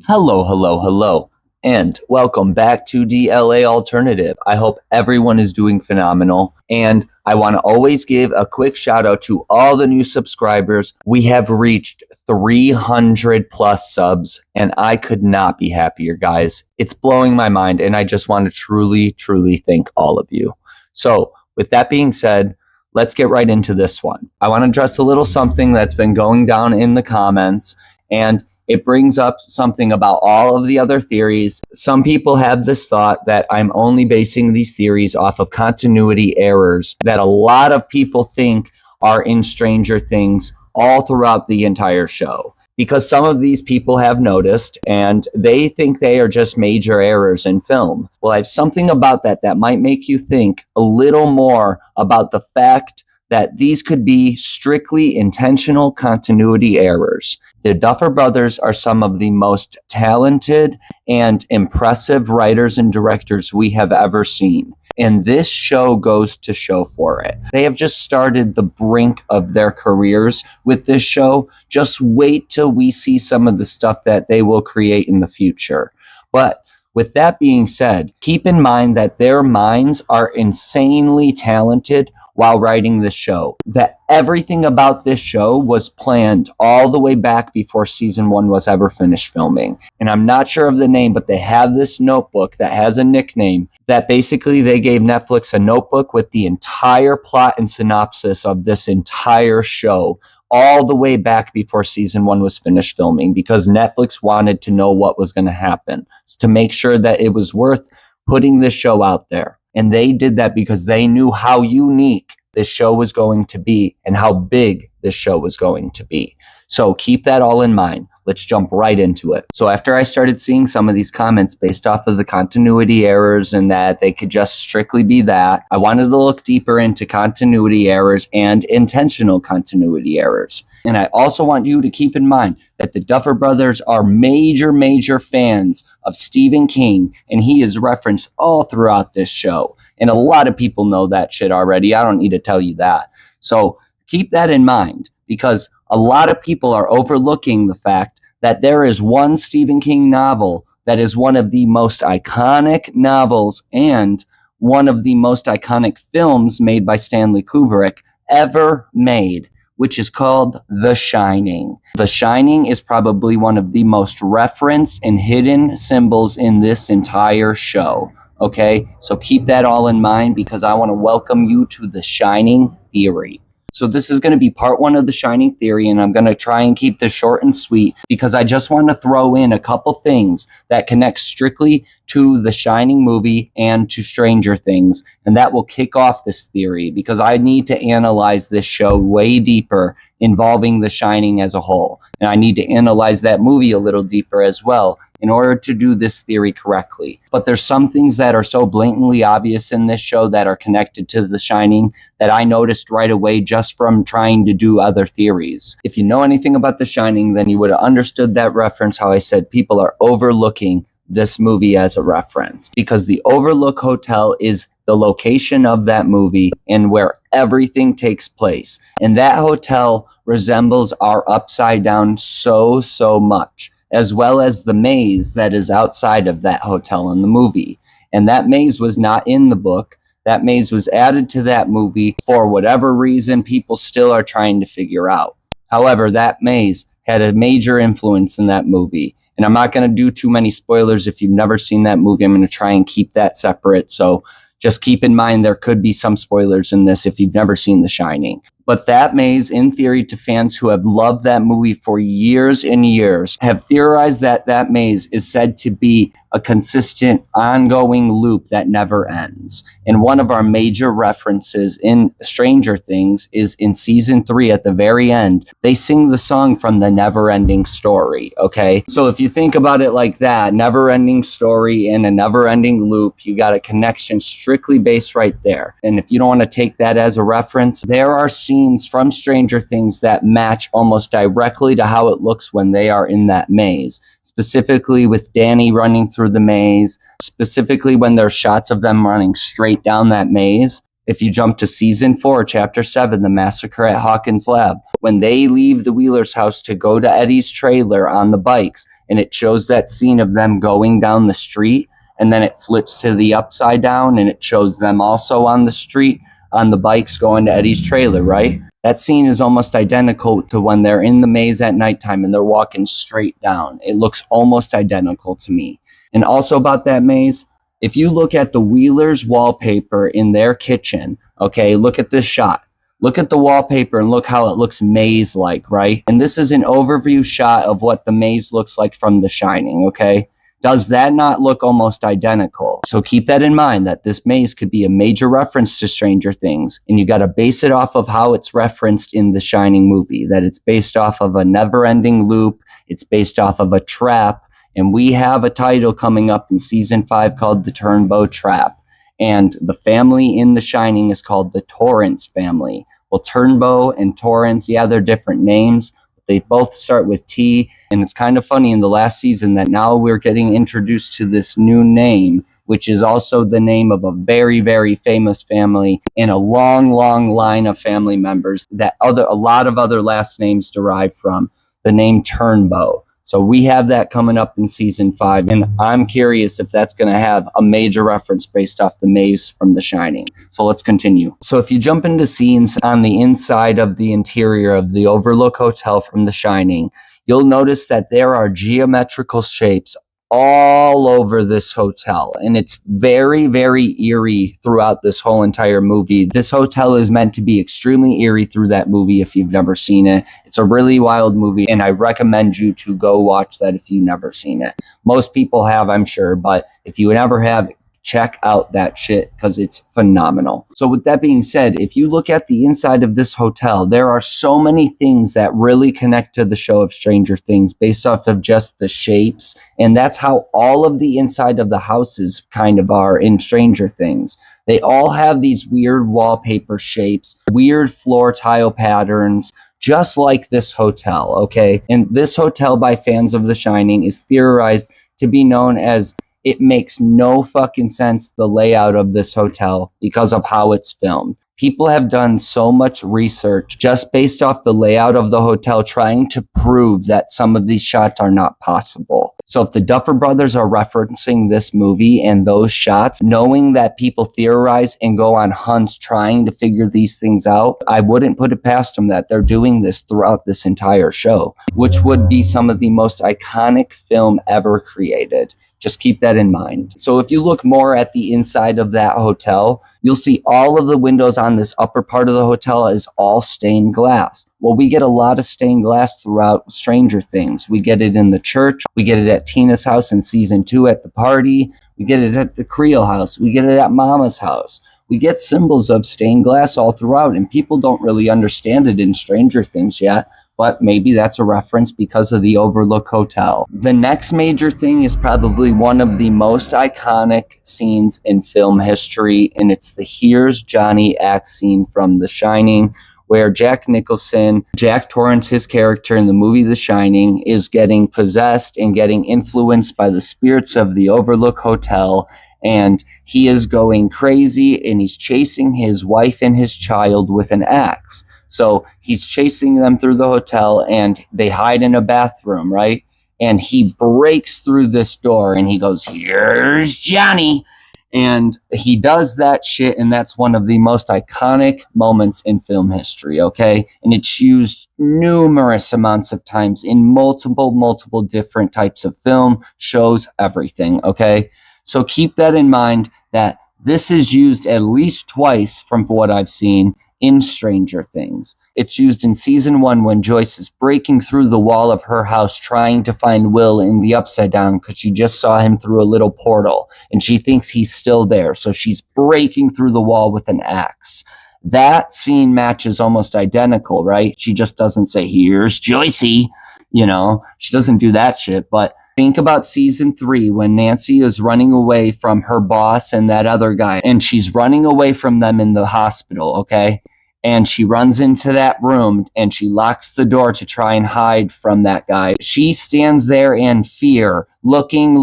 Hello, hello, hello, and welcome back to DLA Alternative. I hope everyone is doing phenomenal, and I want to always give a quick shout out to all the new subscribers. We have reached 300 plus subs, and I could not be happier, guys. It's blowing my mind, and I just want to truly, truly thank all of you. So, with that being said, let's get right into this one. I want to address a little something that's been going down in the comments, and it brings up something about all of the other theories. Some people have this thought that I'm only basing these theories off of continuity errors that a lot of people think are in Stranger Things all throughout the entire show. Because some of these people have noticed and they think they are just major errors in film. Well, I have something about that that might make you think a little more about the fact that these could be strictly intentional continuity errors. The Duffer Brothers are some of the most talented and impressive writers and directors we have ever seen. And this show goes to show for it. They have just started the brink of their careers with this show. Just wait till we see some of the stuff that they will create in the future. But with that being said, keep in mind that their minds are insanely talented while writing this show. That everything about this show was planned all the way back before season 1 was ever finished filming. And I'm not sure of the name, but they have this notebook that has a nickname that basically they gave Netflix a notebook with the entire plot and synopsis of this entire show all the way back before season 1 was finished filming, because Netflix wanted to know what was going to happen to make sure that it was worth putting this show out there. And they did that because they knew how unique this show was going to be and how big this show was going to be. So keep that all in mind. Let's jump right into it. So after I started seeing some of these comments based off of the continuity errors and that they could just strictly be that, I wanted to look deeper into continuity errors and intentional continuity errors. And I also want you to keep in mind that the Duffer Brothers are major fans of Stephen King, and he is referenced all throughout this show. And a lot of people know that shit already. I don't need to tell you that. So keep that in mind, because a lot of people are overlooking the fact that there is one Stephen King novel that is one of the most iconic novels and one of the most iconic films made by Stanley Kubrick ever made, which is called The Shining. The Shining is probably one of the most referenced and hidden symbols in this entire show. Okay, so keep that all in mind, because I want to welcome you to The Shining theory. So this is going to be part 1 of The Shining theory, and I'm going to try and keep this short and sweet because I just want to throw in a couple things that connect strictly to The Shining movie and to Stranger Things, and that will kick off this theory because I need to analyze this show way deeper involving The Shining as a whole, and I need to analyze that movie a little deeper as well in order to do this theory correctly. But there's some things that are so blatantly obvious in this show that are connected to The Shining that I noticed right away just from trying to do other theories. If you know anything about The Shining, then you would have understood that reference, how I said people are overlooking this movie as a reference, because the Overlook Hotel is the location of that movie and where everything takes place. And that hotel resembles our Upside Down so much, as well as the maze that is outside of that hotel in the movie. And that maze was not in the book. That maze was added to that movie for whatever reason people still are trying to figure out. However, that maze had a major influence in that movie. And I'm not going to do too many spoilers if you've never seen that movie. I'm going to try and keep that separate. So just keep in mind there could be some spoilers in this if you've never seen The Shining. But that maze, in theory, to fans who have loved that movie for years and years, have theorized that that maze is said to be a consistent, ongoing loop that never ends. And one of our major references in Stranger Things is in season 3 at the very end. They sing the song from the Never-Ending Story, okay? So if you think about it like that, never-ending story and a never-ending loop, you got a connection strictly based right there. And if you don't want to take that as a reference, there are scenes from Stranger Things that match almost directly to how it looks when they are in that maze. Specifically with Danny running through the maze, specifically when there's shots of them running straight down that maze. If you jump to season 4, chapter 7, the massacre at Hawkins Lab, when they leave the Wheelers' house to go to Eddie's trailer on the bikes, and it shows that scene of them going down the street, and then it flips to the upside down and it shows them also on the street on the bikes going to Eddie's trailer, right? That scene is almost identical to when they're in the maze at nighttime and they're walking straight down. It looks almost identical to me. And also about that maze, if you look at the Wheelers' wallpaper in their kitchen, okay, look at this shot. Look at the wallpaper and look how it looks maze-like, right? And this is an overview shot of what the maze looks like from The Shining, okay? Does that not look almost identical? So keep that in mind, that this maze could be a major reference to Stranger Things, and you got to base it off of how it's referenced in The Shining movie, that it's based off of a never-ending loop, it's based off of a trap, and we have a title coming up in season 5 called The Turnbow Trap. And the family in The Shining is called the Torrance family. Well, Turnbow and Torrance, yeah, they're different names. They both start with T. And it's kind of funny in the last season that now we're getting introduced to this new name, which is also the name of a very, very famous family and a long, long line of family members that a lot of other last names derive from the name Turnbow. So we have that coming up in season 5, and I'm curious if that's going to have a major reference based off the maze from The Shining. So let's continue. So if you jump into scenes on the inside of the interior of the Overlook Hotel from The Shining, you'll notice that there are geometrical shapes all over this hotel, and it's very, very eerie throughout this whole entire movie. This hotel is meant to be extremely eerie through that movie if you've never seen it. It's a really wild movie, and I recommend you to go watch that if you've never seen it. Most people have, I'm sure, but if you never have, check out that shit because it's phenomenal. So with that being said, if you look at the inside of this hotel, there are so many things that really connect to the show of Stranger Things based off of just the shapes. And that's how all of the inside of the houses kind of are in Stranger Things. They all have these weird wallpaper shapes, weird floor tile patterns, just like this hotel, okay? And this hotel by fans of The Shining is theorized to be known as it makes no fucking sense, the layout of this hotel, because of how it's filmed. People have done so much research just based off the layout of the hotel, trying to prove that some of these shots are not possible. So if the Duffer Brothers are referencing this movie and those shots, knowing that people theorize and go on hunts trying to figure these things out, I wouldn't put it past them that they're doing this throughout this entire show, which would be some of the most iconic film ever created. Just keep that in mind. So if you look more at the inside of that hotel, you'll see all of the windows on this upper part of the hotel is all stained glass. Well, we get a lot of stained glass throughout Stranger Things. We get it in the church. We get it at Tina's house in season 2 at the party. We get it at the Creel house. We get it at Mama's house. We get symbols of stained glass all throughout, and people don't really understand it in Stranger Things yet. But maybe that's a reference because of the Overlook Hotel. The next major thing is probably one of the most iconic scenes in film history, and it's the Here's Johnny act scene from The Shining, where Jack Nicholson, Jack Torrance, his character in the movie The Shining, is getting possessed and getting influenced by the spirits of the Overlook Hotel, and he is going crazy, and he's chasing his wife and his child with an axe. So he's chasing them through the hotel, and they hide in a bathroom, right? And he breaks through this door, and he goes, "Here's Johnny." And he does that shit, and that's one of the most iconic moments in film history, okay? And it's used numerous amounts of times in multiple different types of film, shows, everything, okay? So keep that in mind, that this is used at least twice from what I've seen in Stranger Things. It's used in season 1 when Joyce is breaking through the wall of her house trying to find Will in the Upside Down because she just saw him through a little portal and she thinks he's still there. So she's breaking through the wall with an axe. That scene matches almost identical, right? She just doesn't say, "Here's Joycey." You know, she doesn't do that shit. But think about season 3 when Nancy is running away from her boss and that other guy, and she's running away from them in the hospital, okay? And she runs into that room and she locks the door to try and hide from that guy. She stands there in fear, looking,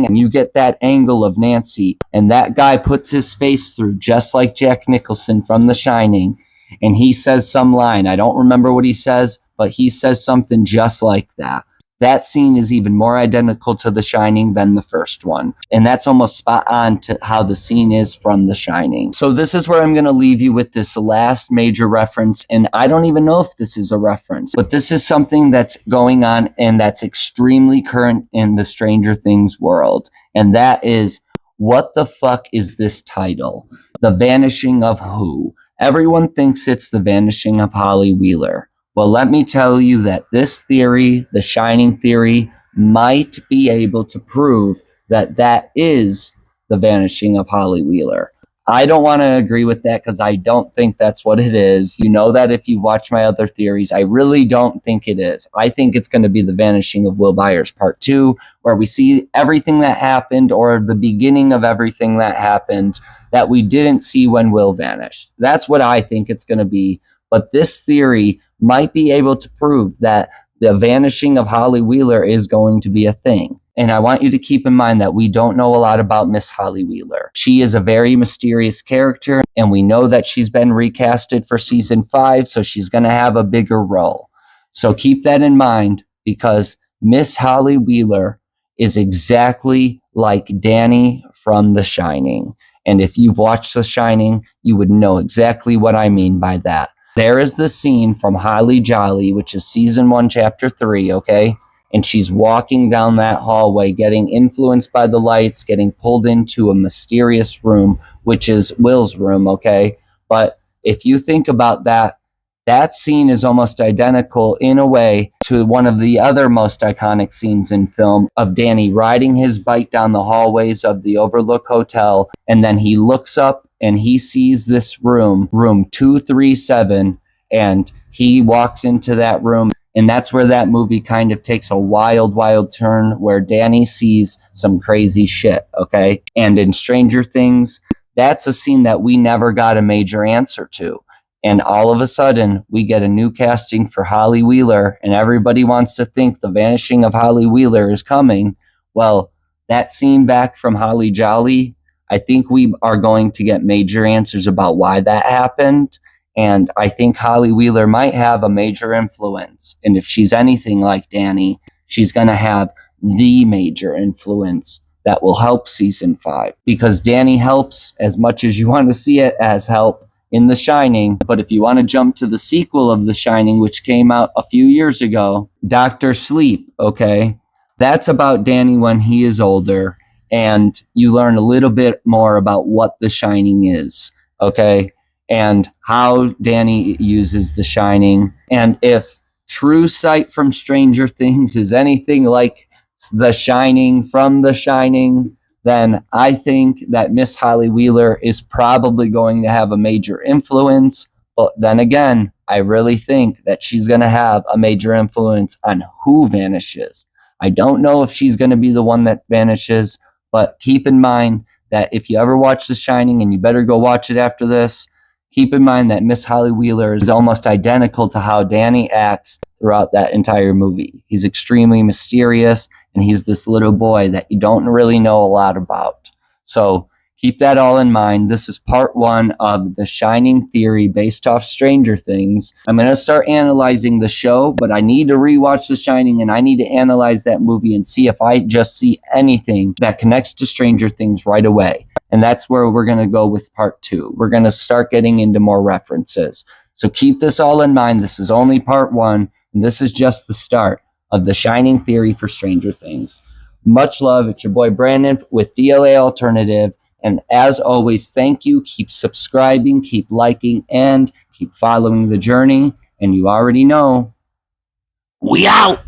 and you get that angle of Nancy, and that guy puts his face through just like Jack Nicholson from The Shining. and he says some line. I don't remember what he says, but he says something just like that. That scene is even more identical to The Shining than the first one. And that's almost spot on to how the scene is from The Shining. So this is where I'm going to leave you with this last major reference. And I don't even know if this is a reference, but this is something that's going on and that's extremely current in the Stranger Things world. And that is, what the fuck is this title? The Vanishing of Who? Everyone thinks it's The Vanishing of Holly Wheeler. Well, let me tell you that this theory, the Shining theory, might be able to prove that that is the vanishing of Holly Wheeler. I don't want to agree with that because I don't think that's what it is. You know that if you watch my other theories, I really don't think it is. I think it's going to be the vanishing of Will Byers Part 2, where we see everything that happened or the beginning of everything that happened that we didn't see when Will vanished. That's what I think it's going to be. But this theory might be able to prove that the vanishing of Holly Wheeler is going to be a thing. And I want you to keep in mind that we don't know a lot about Miss Holly Wheeler. She is a very mysterious character, and we know that she's been recasted for season 5, so she's going to have a bigger role. So keep that in mind, because Miss Holly Wheeler is exactly like Danny from The Shining. And if you've watched The Shining, you would know exactly what I mean by that. There is the scene from Holly Jolly, which is season 1, chapter 3, okay? And she's walking down that hallway, getting influenced by the lights, getting pulled into a mysterious room, which is Will's room, okay? But if you think about that, that scene is almost identical in a way to one of the other most iconic scenes in film of Danny riding his bike down the hallways of the Overlook Hotel, and then he looks up and he sees this room 237, and he walks into that room. And that's where that movie kind of takes a wild, wild turn where Danny sees some crazy shit, okay? And in Stranger Things, that's a scene that we never got a major answer to. And all of a sudden, we get a new casting for Holly Wheeler, and everybody wants to think the vanishing of Holly Wheeler is coming. Well, that scene back from Holly Jolly, I think we are going to get major answers about why that happened. And I think Holly Wheeler might have a major influence. And if she's anything like Danny, she's going to have the major influence that will help season 5. Because Danny helps as much as you want to see it as help in The Shining. But if you want to jump to the sequel of The Shining, which came out a few years ago, Dr. Sleep, okay? That's about Danny when he is older. And you learn a little bit more about what The Shining is, okay? And how Danny uses The Shining. And if True Sight from Stranger Things is anything like The Shining from The Shining, then I think that Miss Holly Wheeler is probably going to have a major influence. But then again, I really think that she's going to have a major influence on who vanishes. I don't know if she's going to be the one that vanishes, but keep in mind that if you ever watch The Shining, and you better go watch it after this, keep in mind that Miss Holly Wheeler is almost identical to how Danny acts throughout that entire movie. He's extremely mysterious, and he's this little boy that you don't really know a lot about. So keep that all in mind. This is part 1 of the Shining theory based off Stranger Things. I'm going to start analyzing the show, but I need to rewatch The Shining, and I need to analyze that movie and see if I just see anything that connects to Stranger Things right away. And that's where we're going to go with part 2. We're going to start getting into more references. So keep this all in mind. This is only part 1, and this is just the start of the Shining theory for Stranger Things. Much love. It's your boy Brandon with DLA Alternative. And as always, thank you. Keep subscribing, keep liking, and keep following the journey. And you already know, we out.